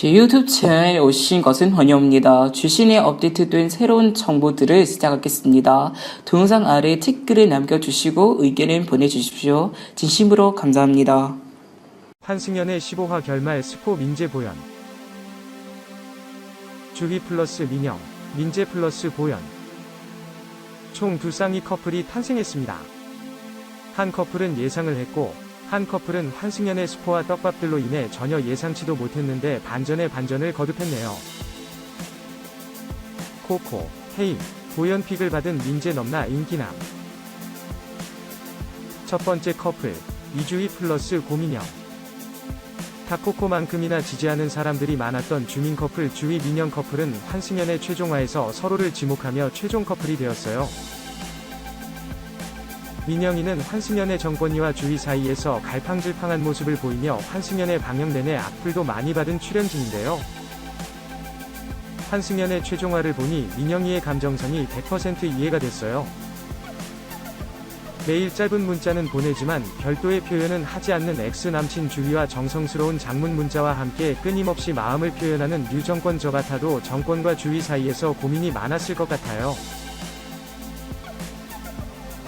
제 유튜브 채널에 오신 것은 환영합니다. 주신에 업데이트된 새로운 정보들을 시작하겠습니다. 동영상 아래 댓글을 남겨주시고 의견을 보내주십시오. 진심으로 감사합니다. 환승연의 15화 결말 스포 민재 보연. 주희 플러스 민영, 민재 플러스 보연. 총 두 쌍이 커플이 탄생했습니다. 한 커플은 예상을 했고 한 커플은 환승연의 스포와 떡밥들로 인해 전혀 예상치도 못했는데 반전에 반전을 거듭했네요. 코코, 헤임, 보연픽을 받은 민재 넘나 인기남. 첫 번째 커플, 이주희 플러스 고민영. 다코코만큼이나 지지하는 사람들이 많았던 주민 커플 주희 민영 커플은 환승연의 최종화에서 서로를 지목하며 최종 커플이 되었어요. 민영이는 환승연의 정권이와 주희 사이에서 갈팡질팡한 모습을 보이며 환승연의 방영 내내 악플도 많이 받은 출연진인데요. 환승연의 최종화를 보니 민영이의 감정선이 100% 이해가 됐어요. 매일 짧은 문자는 보내지만 별도의 표현은 하지 않는 엑스-남친 주희와 정성스러운 장문 문자와 함께 끊임없이 마음을 표현하는 뉴 정권. 저 같아도 정권과 주희 사이에서 고민이 많았을 것 같아요.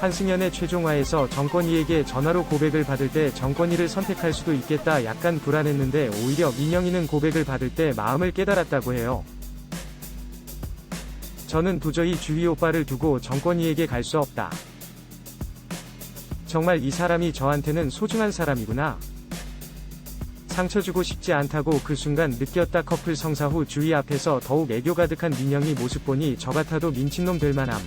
환승연의 최종화에서 정권이에게 전화로 고백을 받을 때 정권이를 선택할 수도 있겠다 약간 불안했는데 오히려 민영이는 고백을 받을 때 마음을 깨달았다고 해요. 저는 도저히 주희 오빠를 두고 정권이에게 갈 수 없다. 정말 이 사람이 저한테는 소중한 사람이구나. 상처 주고 싶지 않다고 그 순간 느꼈다. 커플 성사 후 주희 앞에서 더욱 애교 가득한 민영이 모습 보니 저 같아도 민친놈 될 만함.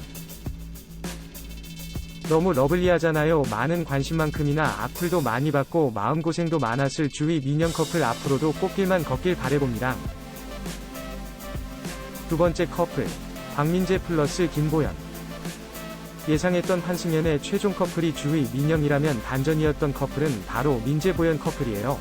너무 러블리하잖아요. 많은 관심만큼이나 악플도 많이 받고 마음고생도 많았을 주희 민영 커플 앞으로도 꽃길만 걷길 바래봅니다. 두 번째 커플, 박민재 플러스 김보연. 예상했던 환승연의 최종 커플이 주희 민영이라면 반전이었던 커플은 바로 민재 보연 커플이에요.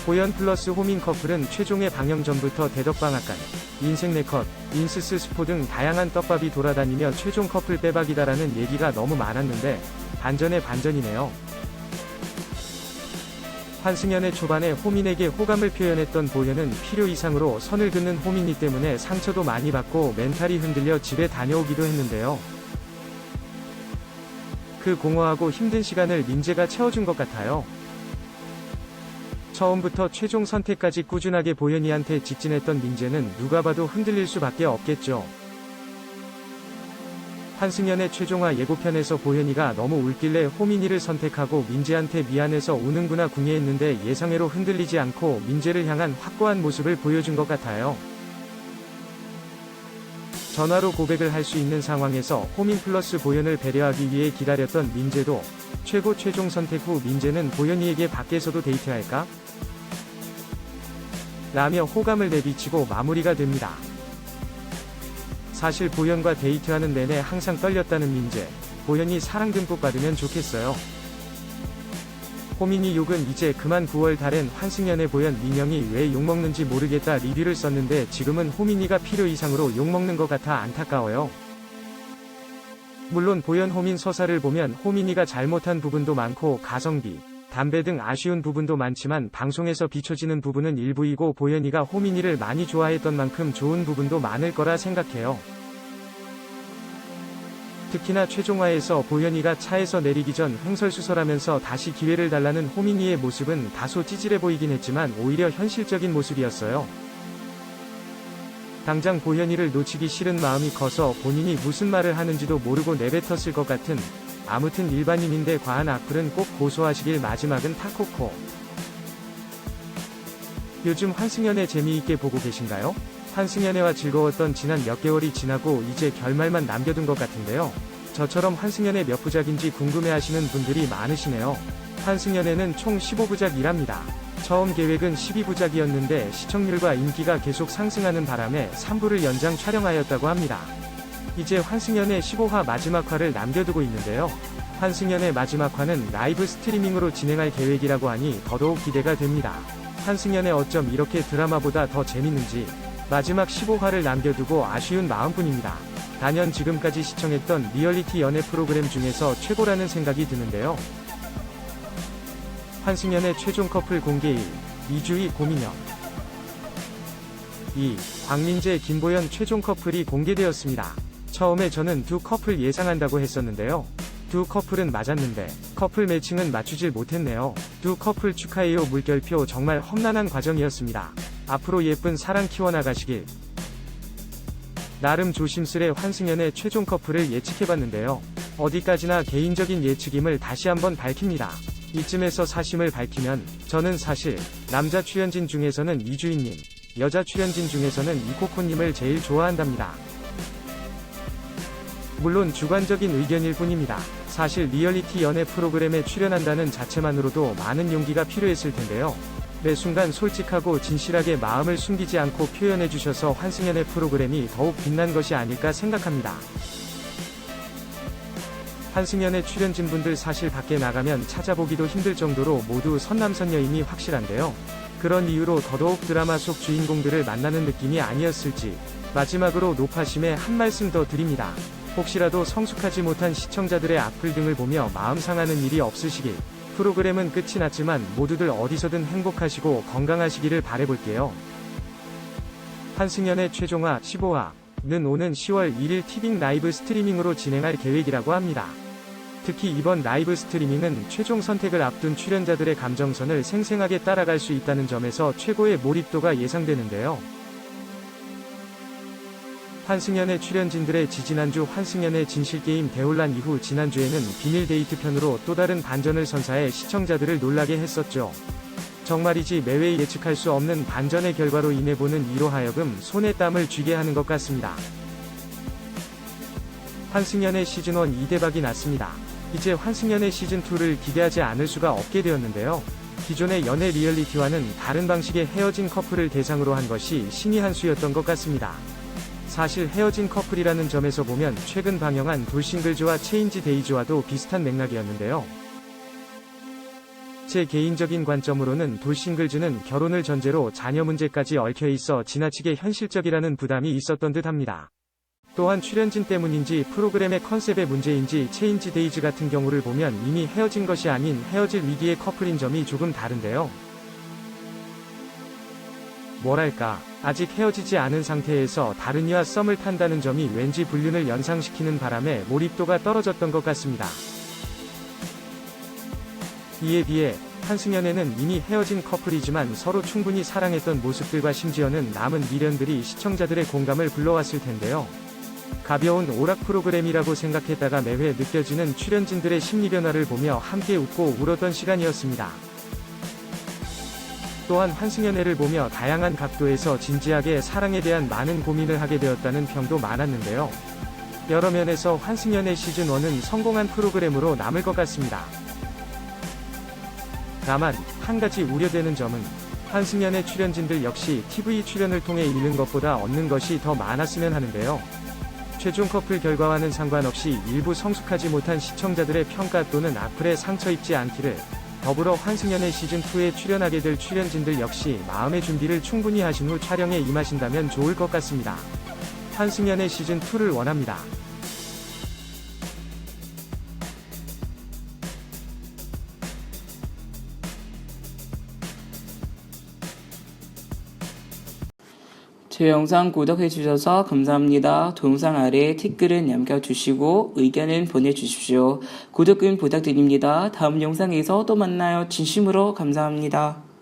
보연 플러스 호민 커플은 최종의 방영 전부터 대덕방앗간, 인생 네컷, 인스스 스포 등 다양한 떡밥이 돌아다니며 최종 커플 빼박이다라는 얘기가 너무 많았는데 반전의 반전이네요. 환승연의 초반에 호민에게 호감을 표현했던 보연은 필요 이상으로 선을 긋는 호민이 때문에 상처도 많이 받고 멘탈이 흔들려 집에 다녀오기도 했는데요. 그 공허하고 힘든 시간을 민재가 채워준 것 같아요. 처음부터 최종 선택까지 꾸준하게 보연이한테 직진했던 민재는 누가 봐도 흔들릴 수밖에 없겠죠. 환승연의 최종화 예고편에서 보현이가 너무 울길래 호민이를 선택하고 민재한테 미안해서 우는구나 궁예했는데 예상외로 흔들리지 않고 민재를 향한 확고한 모습을 보여준 것 같아요. 전화로 고백을 할 수 있는 상황에서 호민 플러스 보현을 배려하기 위해 기다렸던 민재도 최고 최종 선택 후 민재는 보현이에게 밖에서도 데이트할까? 라며 호감을 내비치고 마무리가 됩니다. 사실 보현과 데이트하는 내내 항상 떨렸다는 민재, 보현이 사랑 듬뿍 받으면 좋겠어요. 호민이 욕은 이제 그만. 9월 달엔 환승연의 보현 민영이 왜 욕먹는지 모르겠다 리뷰를 썼는데 지금은 호민이가 필요 이상으로 욕먹는 것 같아 안타까워요. 물론 보현 호민 서사를 보면 호민이가 잘못한 부분도 많고 가성비, 담배 등 아쉬운 부분도 많지만 방송에서 비춰지는 부분은 일부이고 보현이가 호민이를 많이 좋아했던 만큼 좋은 부분도 많을 거라 생각해요. 특히나 최종화에서 보현이가 차에서 내리기 전 횡설수설하면서 다시 기회를 달라는 호민이의 모습은 다소 찌질해 보이긴 했지만 오히려 현실적인 모습이었어요. 당장 보현이를 놓치기 싫은 마음이 커서 본인이 무슨 말을 하는지도 모르고 내뱉었을 것 같은, 아무튼 일반인인데 과한 악플은 꼭 고소하시길. 마지막은 타코코. 요즘 환승연애 재미있게 보고 계신가요? 환승연애와 즐거웠던 지난 몇 개월이 지나고 이제 결말만 남겨둔 것 같은데요. 저처럼 환승연애 몇 부작인지 궁금해하시는 분들이 많으시네요. 환승연애는 총 15부작이랍니다. 처음 계획은 12부작이었는데 시청률과 인기가 계속 상승하는 바람에 3부를 연장 촬영하였다고 합니다. 이제 환승연의 15화 마지막 화를 남겨두고 있는데요. 환승연의 마지막 화는 라이브 스트리밍으로 진행할 계획이라고 하니 더더욱 기대가 됩니다. 환승연의 어쩜 이렇게 드라마보다 더 재밌는지 마지막 15화를 남겨두고 아쉬운 마음뿐입니다. 단연 지금까지 시청했던 리얼리티 연애 프로그램 중에서 최고라는 생각이 드는데요. 환승연의 최종 커플 공개일, 이주희 고민혁. 2. 광민재 김보연 최종 커플이 공개되었습니다. 처음에 저는 두 커플 예상한다고 했었는데요. 두 커플은 맞았는데 커플 매칭은 맞추질 못했네요. 두 커플 축하해요. 물결표 정말 험난한 과정이었습니다. 앞으로 예쁜 사랑 키워나가시길. 나름 조심스레 환승연의 최종 커플을 예측해봤는데요. 어디까지나 개인적인 예측임을 다시 한번 밝힙니다. 이쯤에서 사심을 밝히면 저는 사실 남자 출연진 중에서는 이주희님, 여자 출연진 중에서는 이코코님을 제일 좋아한답니다. 물론 주관적인 의견일 뿐입니다. 사실 리얼리티 연애 프로그램에 출연한다는 자체만으로도 많은 용기가 필요했을 텐데요. 매 순간 솔직하고 진실하게 마음을 숨기지 않고 표현해주셔서 환승연의 프로그램이 더욱 빛난 것이 아닐까 생각합니다. 환승연의 출연진분들 사실 밖에 나가면 찾아보기도 힘들 정도로 모두 선남선녀임이 확실한데요. 그런 이유로 더더욱 드라마 속 주인공들을 만나는 느낌이 아니었을지. 마지막으로 노파심에 한 말씀 더 드립니다. 혹시라도 성숙하지 못한 시청자들의 악플 등을 보며 마음 상하는 일이 없으시길. 프로그램은 끝이 났지만 모두들 어디서든 행복하시고 건강하시기를 바라볼게요. 환승연의 최종화 15화는 오는 10월 1일 티빙 라이브 스트리밍으로 진행할 계획이라고 합니다. 특히 이번 라이브 스트리밍은 최종 선택을 앞둔 출연자들의 감정선을 생생하게 따라갈 수 있다는 점에서 최고의 몰입도가 예상되는데요. 환승연의 출연진들의 지지난주 환승연의 진실게임 대혼란 이후 지난주에는 비밀 데이트 편으로 또 다른 반전을 선사해 시청자들을 놀라게 했었죠. 정말이지 매회 예측할 수 없는 반전의 결과로 인해 보는 이로 하여금 손에 땀을 쥐게 하는 것 같습니다. 환승연의 시즌1 2대박이 났습니다. 이제 환승연의 시즌2를 기대하지 않을 수가 없게 되었는데요. 기존의 연애 리얼리티와는 다른 방식의 헤어진 커플을 대상으로 한 것이 신의 한 수였던 것 같습니다. 사실 헤어진 커플이라는 점에서 보면 최근 방영한 돌싱글즈와 체인지 데이즈와도 비슷한 맥락이었는데요. 제 개인적인 관점으로는 돌싱글즈는 결혼을 전제로 자녀 문제까지 얽혀있어 지나치게 현실적이라는 부담이 있었던 듯 합니다. 또한 출연진 때문인지 프로그램의 컨셉의 문제인지 체인지 데이즈 같은 경우를 보면 이미 헤어진 것이 아닌 헤어질 위기의 커플인 점이 조금 다른데요. 뭐랄까, 아직 헤어지지 않은 상태에서 다른 이와 썸을 탄다는 점이 왠지 불륜을 연상시키는 바람에 몰입도가 떨어졌던 것 같습니다. 이에 비해 환승연애는 이미 헤어진 커플이지만 서로 충분히 사랑했던 모습들과 심지어는 남은 미련들이 시청자들의 공감을 불러왔을 텐데요. 가벼운 오락 프로그램이라고 생각했다가 매회 느껴지는 출연진들의 심리 변화를 보며 함께 웃고 울었던 시간이었습니다. 또한 환승연애를 보며 다양한 각도에서 진지하게 사랑에 대한 많은 고민을 하게 되었다는 평도 많았는데요. 여러 면에서 환승연애 시즌1은 성공한 프로그램으로 남을 것 같습니다. 다만 한 가지 우려되는 점은 환승연애 출연진들 역시 TV 출연을 통해 잃는 것보다 얻는 것이 더 많았으면 하는데요. 최종 커플 결과와는 상관없이 일부 성숙하지 못한 시청자들의 평가 또는 악플에 상처 입지 않기를, 더불어 환승연애 시즌2에 출연하게 될 출연진들 역시 마음의 준비를 충분히 하신 후 촬영에 임하신다면 좋을 것 같습니다. 환승연애 시즌2를 원합니다. 제 영상 구독해주셔서 감사합니다. 동영상 아래에 댓글을 남겨주시고 의견을 보내주십시오. 구독은 부탁드립니다. 다음 영상에서 또 만나요. 진심으로 감사합니다.